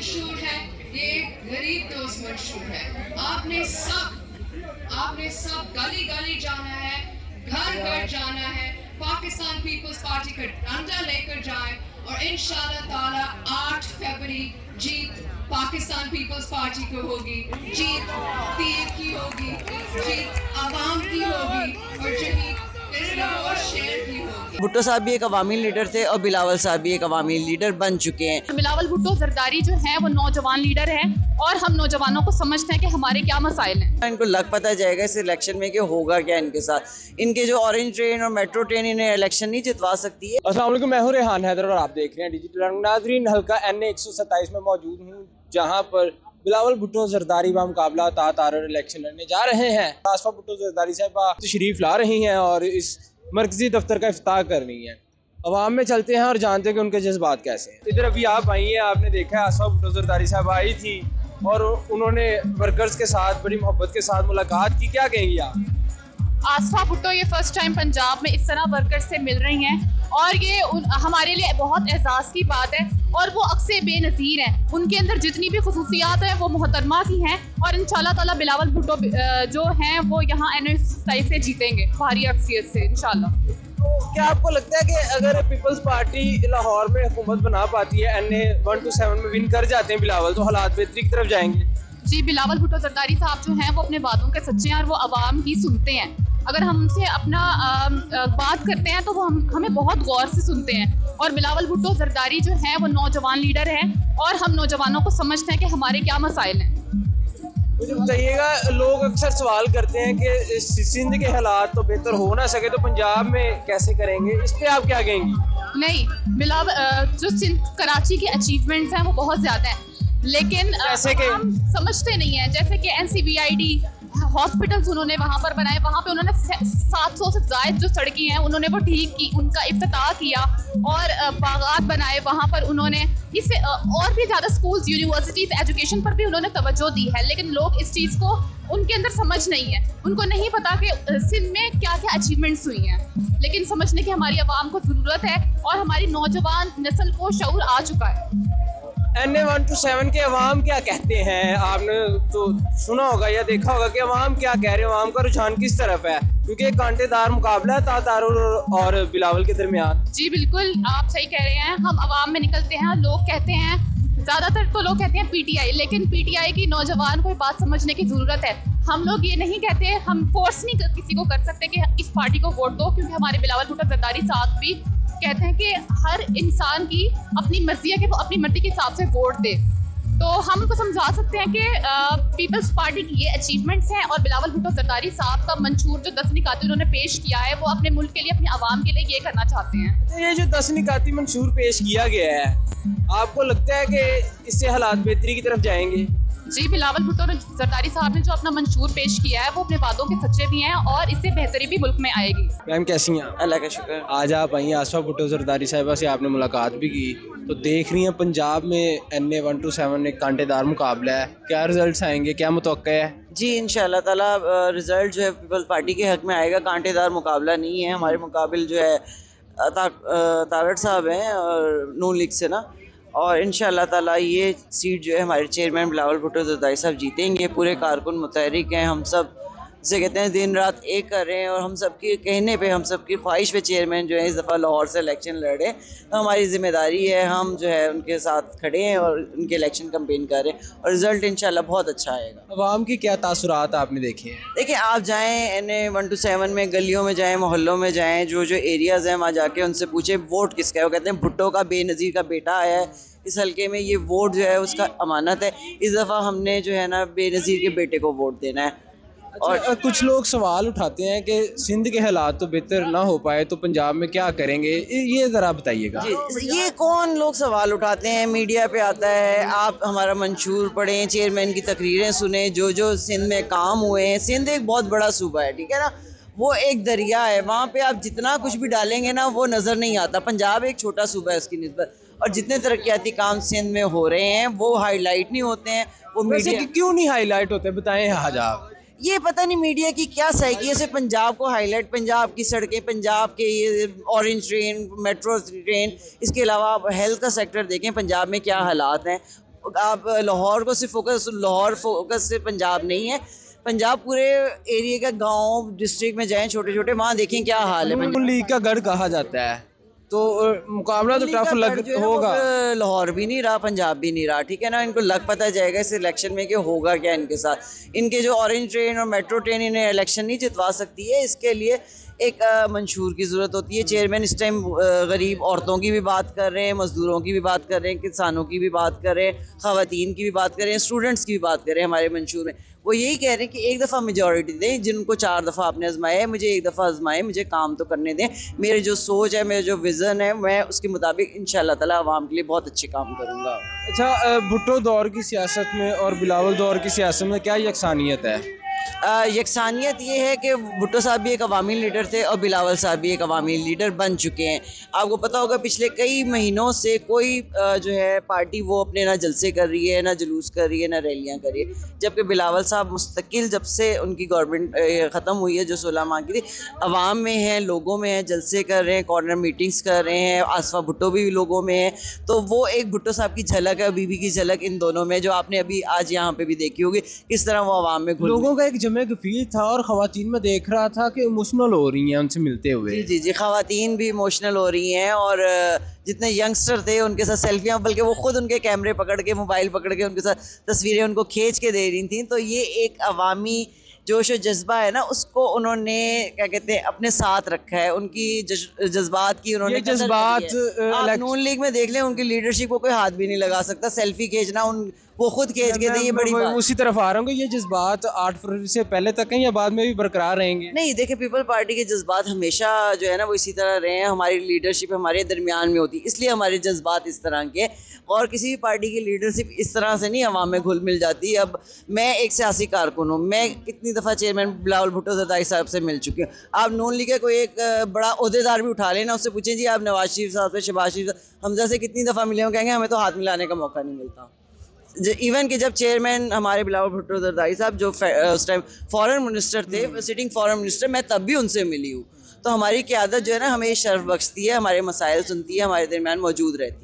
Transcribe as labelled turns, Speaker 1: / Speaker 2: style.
Speaker 1: मंशूर है, ये गरीब दोस्त मंशूर है। आपने सब गली गली जाना है, घर घर जाना है, पाकिस्तान पीपल्स पार्टी का डंडा लेकर जाए और इंशाल्लाह ताला 8 फरवरी जीत पाकिस्तान पीपल्स पार्टी को होगी, जीत तीर की होगी, जीत आवाम की होगी और शहीद और शेर की होगी।
Speaker 2: भुट्टो साहब भी एक अवामी लीडर थे और बिलावल साहब भी एक अवामी लीडर बन चुके हैं।
Speaker 3: बिलावल भुट्टो जरदारी जो है वो नौजवान लीडर है और हम नौजवानों को समझते हैं कि हमारे क्या मसाइल हैं।
Speaker 2: इनको लग पता जाएगा इस इलेक्शन में कि होगा क्या इनके साथ। इनके जो ऑरेंज ट्रेन और मेट्रो ट्रेन इन्हें इलेक्शन नहीं जितवा सकती है।
Speaker 4: अस्सलाम वालेकुम, मैं हूं रेहान हैदर और आप देख रहे हैं डिजिटल रंग। नाज़रीन, हल्का NA 127 में मौजूद हूं जहां पर बिलावल भुट्टो जरदारी का मुकाबला तार इलेक्शन लड़ने जा रहे हैं। आसफा भुट्टो जरदारी साहबा तशरीफ ला रही हैं और इस मरकजी दफ्तर का इफ्ताह कर रही हैं। अवाम में चलते हैं और जानते हैं कि उनके जज्बात कैसे हैं। इधर अभी आप आई हैं, आपने देखा है आसफा भुट्टो जरदारी साहब आई थी और उन्होंने वर्कर्स के साथ बड़ी मोहब्बत के साथ मुलाकात की। क्या कहेंगी आप?
Speaker 3: आसफा भुट्टो ये फर्स्ट टाइम पंजाब में इस तरह वर्कर्स से मिल रही हैं और ये हमारे लिए बहुत एहसास की बात है और वो अक्से बेनज़ीर हैं। उनके अंदर जितनी भी खसूसियात हैं वो मोहतरमा की हैं और इंशाल्लाह ताला बिलावल भुट्टो जो हैं वो यहाँ NA 127 से जीतेंगे भारी अक्सियत से इंशाल्लाह।
Speaker 4: तो क्या आपको लगता है कि अगर पीपल्स पार्टी लाहौर में हुकूमत बना पाती है, NA 127 में विन कर जाते हैं बिलावल, तो हालात बेहतरी की तरफ जाएंगे?
Speaker 3: जी, बिलावल भुट्टो जरदारी साहब जो हैं वो अपने वादों के सच्चे हैं और वो आवाम की सुनते हैं। अगर हम उनसे अपना बात करते हैं तो वो हमें बहुत गौर से सुनते हैं और बिलावल भुट्टो जरदारी जो हैं वो नौजवान लीडर हैं और हम नौजवानों को समझते हैं कि हमारे क्या मसाइल हैं।
Speaker 4: मुझे बताइएगा, लोग अक्सर सवाल करते हैं कि सिंध के हालात तो बेहतर हो ना सके तो पंजाब में कैसे करेंगे, इस पर आप क्या कहेंगी?
Speaker 3: नहीं, बिलावल जो सिंध कराची के अचीवमेंट्स हैं वो बहुत ज़्यादा हैं लेकिन हम समझते नहीं हैं। जैसे कि NCVID हॉस्पिटल्स उन्होंने वहाँ पर बनाए, वहाँ पे उन्होंने 700 से ज़ायद जो सड़कें हैं उन्होंने वो ठीक की, उनका इफ्तिताह किया और बागात बनाए। वहाँ पर उन्होंने इससे और भी ज़्यादा स्कूल्स, यूनिवर्सिटीज़, एजुकेशन पर भी उन्होंने तवज्जो दी है। लेकिन लोग इस चीज़ को उनके अंदर समझ नहीं है, उनको नहीं पता कि सिंध में क्या क्या अचीवमेंट्स हुई हैं। लेकिन समझने की हमारी आवाम को ज़रूरत है और हमारी नौजवान नस्ल को शऊर आ चुका है।
Speaker 4: NA 127 के अवाम क्या कहते हैं? आपने तो सुना होगा या देखा होगा कि अवाम क्या कह रहे हैं, अवाम का रुझान किस तरफ है, क्योंकि एक कांटेदार मुकाबला है तार और बिलावल के दरमियान।
Speaker 3: जी बिल्कुल, आप सही कह रहे हैं। हम अवाम में निकलते हैं, लोग कहते हैं, ज़्यादातर तो लोग कहते हैं PTI, लेकिन PTI की नौजवान को बात समझने की ज़रूरत है। हम लोग ये नहीं कहते, हम फोर्स नहीं किसी को कर सकते कि इस पार्टी को वोट दो, क्योंकि हमारे बिलावल भुट्टो जरदारी साहब भी कहते हैं कि हर इंसान की अपनी मर्जी है कि वो अपनी मर्जी के हिसाब से वोट दे। तो हम उनको समझा सकते हैं कि पीपल्स पार्टी की ये अचीवमेंट्स हैं और बिलावल भुट्टो जरदारी साहब का मंशूर जो 10 निकाती उन्होंने पेश किया है वो अपने मुल्क के लिए, अपनी आवाम के लिए ये करना चाहते हैं।
Speaker 4: ये जो 10 निकाती मंशूर पेश किया गया है, आपको लगता है कि इससे हालात बेहतरी की तरफ जाएंगे?
Speaker 3: जी, बिलावल भुट्टो जरदारी साहब ने जो अपना मंशूर पेश किया है वो अपने वादों के सच्चे भी हैं और इससे बेहतरी भी मुल्क में आएगी।
Speaker 4: मैम कैसी हैं?
Speaker 2: अल्लाह का शुक्र।
Speaker 4: आज आप आई आसफा भुट्टो जरदारी साहिबा से आपने मुलाकात भी की, तो देख रही हैं पंजाब में NA 127 एक कांटेदार मुकाबला है, क्या रिजल्ट्स आएंगे, क्या मुतवक्का है?
Speaker 2: जी इंशाल्लाह ताला रिजल्ट जो है पीपल्स पार्टी के हक में आएगा। कांटेदार मुकाबला नहीं है। हमारे मुकाबिल जो है तागड़ साहब हैं और नून लीग से ना, और इंशाल्लाह ताला ये सीट जो है हमारे चेयरमैन बिलावल भुट्टो जरदारी साहब जीतेंगे। पूरे कारकुन मुतहरिक हैं, हम सब जिसे कहते हैं दिन रात एक कर रहे हैं और हम सबके कहने पे, हम सबकी ख्वाहिश पे चेयरमैन जो है इस दफ़ा लाहौर से इलेक्शन लड़े। तो हमारी ज़िम्मेदारी है, हम जो है उनके साथ खड़े हैं और उनके इलेक्शन कम्पेन कर रहे हैं और रिज़ल्ट इंशाल्लाह बहुत अच्छा आएगा।
Speaker 4: अवाम की क्या तासुरात आपने देखे हैं?
Speaker 2: देखिए, आप जाएँ NA 127 में, गलियों में जाएँ, मोहल्लों में जाएँ, जो एरियाज़ हैं वहाँ जाके उनसे पूछे वोट किसका है। वो कहते हैं भुट्टो का बेनज़ीर का बेटा आया है इस हल्के में, ये वोट जो है उसका अमानत है। इस दफ़ा हमने जो है ना बेनज़ीर के बेटे को वोट देना है।
Speaker 4: और कुछ लोग सवाल उठाते हैं कि सिंध के हालात तो बेहतर ना हो पाए तो पंजाब में क्या करेंगे, ये ज़रा बताइएगा।
Speaker 2: ये कौन लोग सवाल उठाते हैं? मीडिया पे आता है, आप हमारा मंशूर पढ़ें, चेयरमैन की तकरीरें सुने, जो सिंध में काम हुए हैं। सिंध एक बहुत बड़ा सूबा है, ठीक है ना, वो एक दरिया है, वहाँ पे आप जितना कुछ भी डालेंगे ना वो नज़र नहीं आता। पंजाब एक छोटा सूबा है उसकी निस्बत, और जितने तरक्याती काम सिंध में हो रहे हैं वो हाईलाइट नहीं होते हैं। वो मीडिया
Speaker 4: क्यों नहीं हाईलाइट होते, बताएं आज आप।
Speaker 2: ये पता नहीं मीडिया की क्या साइकी है, सिर्फ पंजाब को हाईलाइट, पंजाब की सड़कें, पंजाब के ये ऑरेंज ट्रेन, मेट्रो ट्रेन, इसके अलावा आप हेल्थ का सेक्टर देखें पंजाब में क्या हालात हैं। आप लाहौर को सिर्फ लाहौर फोकस से पंजाब नहीं है, पंजाब पूरे एरिया का गांव डिस्ट्रिक्ट में जाएं छोटे छोटे, वहाँ देखें क्या हाल है।
Speaker 4: नून लीग का गढ़ कहा जाता है, तो मुकाबला तो टफ होगा।
Speaker 2: लाहौर भी नहीं रहा, पंजाब भी नहीं रहा, ठीक है ना। इनको लग पता जाएगा इस इलेक्शन में कि होगा क्या इनके साथ। इनके जो ऑरेंज ट्रेन और मेट्रो ट्रेन इन्हें इलेक्शन नहीं जितवा सकती है, इसके लिए एक मंशूर की ज़रूरत होती है। चेयरमैन इस टाइम गरीब औरतों की भी बात कर रहे हैं, मज़दूरों की भी बात कर रहे हैं, किसानों की भी बात कर रहे हैं, ख़वातीन की भी बात कर रहे हैं, स्टूडेंट्स की भी बात कर रहे हैं। हमारे मंशूर में वो यही कह रहे हैं कि एक दफ़ा मेजॉरिटी दें, जिनको 4 दफ़ा आपने आजमाया है, मुझे एक दफ़ा आजमाएं, मुझे काम तो करने दें। मेरी जो सोच है, मेरा जो विज़न है, मैं उसके मुताबिक इंशाअल्लाह ताला अवाम के लिए बहुत अच्छे काम करूँगा।
Speaker 4: अच्छा, भुट्टो दौर की सियासत में और बिलावल दौर की सियासत में क्या यकसानियत है?
Speaker 2: यकसानियत ये है कि भुट्टो साहब भी एक अवामी लीडर थे और बिलावल साहब भी एक अवामी लीडर बन चुके हैं। आपको पता होगा पिछले कई महीनों से कोई जो है पार्टी वो अपने ना जलसे कर रही है, ना जुलूस कर रही है, ना रैलियां कर रही है, जबकि बिलावल साहब मुस्तकिल जब से उनकी गवर्नमेंट ख़त्म हुई है जो 16 माह की थी, अवाम में है, लोगों में है, जलसे कर रहे हैं, कॉर्नर मीटिंग्स कर रहे हैं। आसफा भुट्टो भी लोगों में है, तो वो एक भुट्टो साहब की झलक है, बीबी की झलक इन दोनों में, जो आपने अभी आज यहाँ पे भी देखी होगी किस तरह वो अवाम में
Speaker 4: लोगों का एक जमे फील था। और ख़वातीन में देख रहा था कि इमोशनल हो रही हैं उनसे मिलते हुए।
Speaker 2: जी, ख़वातीन भी इमोशनल हो रही हैं, और जितने यंगस्टर थे उनके साथ सेल्फियाँ, बल्कि वो खुद उनके कैमरे पकड़ के, मोबाइल पकड़ के उनके साथ तस्वीरें उनको खींच के दे रही थी। तो ये एक अवामी जोश और जज्बा है ना, उसको उन्होंने क्या कहते हैं अपने साथ रखा है। उनकी जज्बात की उन्होंने आप नून लीग में देख लें, उनकी लीडरशिप को कोई हाथ भी नहीं लगा सकता। सेल्फी खींचना वो खुद खींच के दे, ये बड़ी बात।
Speaker 4: उसी तरफ आ रहा हूँ कि ये जज्बात 8 फरवरी से पहले तक हैं या बाद में भी बरकरार रहेंगे?
Speaker 2: नहीं, देखिए, पीपल पार्टी के जज्बात हमेशा जो है ना वो इसी तरह रहे हैं। हमारी लीडरशिप हमारे दरमियान में होती है, इसलिए हमारे जज्बात इस तरह के। और किसी भी पार्टी की लीडरशिप इस तरह से नहीं अवाम में घुल मिल जाती। अब मैं एक सियासी कारकुन हूँ, मैं कितनी दफ़ा चेयरमैन बिलावल भुट्टो ज़रदारी साहब से मिल चुकी हूँ। आप नून लीग के कोई एक बड़ा ओहदेदार भी उठा लेना, उससे पूछें जी आप नवाज शरीफ साहब से, शहबाज शरीफ, हमजा से कितनी दफ़ा मिले हो, कहेंगे हमें तो हाथ मिलाने का मौका नहीं मिलता। इवन कि जब चेयरमैन हमारे बिलावल भुट्टो ज़रदारी साहब जो उस टाइम फॉरेन मिनिस्टर थे, सिटिंग फॉरेन मिनिस्टर, मैं तब भी उनसे मिली हूँ। तो हमारी क़यादत जो है ना हमें शर्फ बख्शती है, हमारे मसाइल सुनती है, हमारे दरमियान मौजूद रहती है।